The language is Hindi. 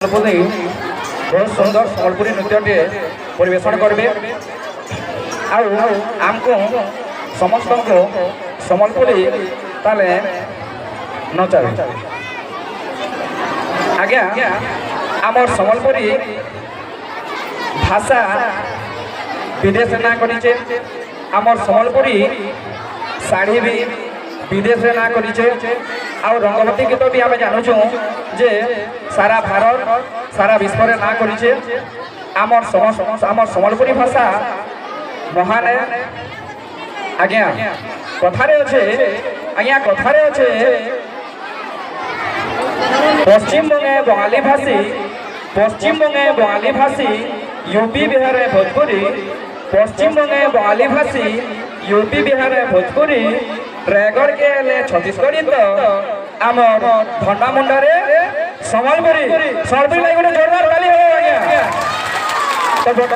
बहुत सुंदर सम्बलपुरी नृत्य परिवेशन करेंगे आमको समस्त को सम्बलपुरी ताले नचावे आज्ञा आमर सम्बलपुरी भाषा विदेश ना करिचे आमर सम्बलपुरी साड़ी भी विदेश ना करिचे आउ रंगवती गीत भी आम जानूँ जे सारा भारत सारा विश्व ना करिचे आमर सम्बलपुरी भाषा महान आज्ञा कथारे अच्छे पश्चिम बंगे बंगाली भाषी यूपी बिहार भोजपुरी पश्चिम बंगे बंगाली भाषी यूपी बिहार भोजपुरी रायगढ़ के छत्तीसगढ़ी तो आम भंडा मुंडे सम्बलपुरी गोटे जोरदार ताली हो आज्ञा।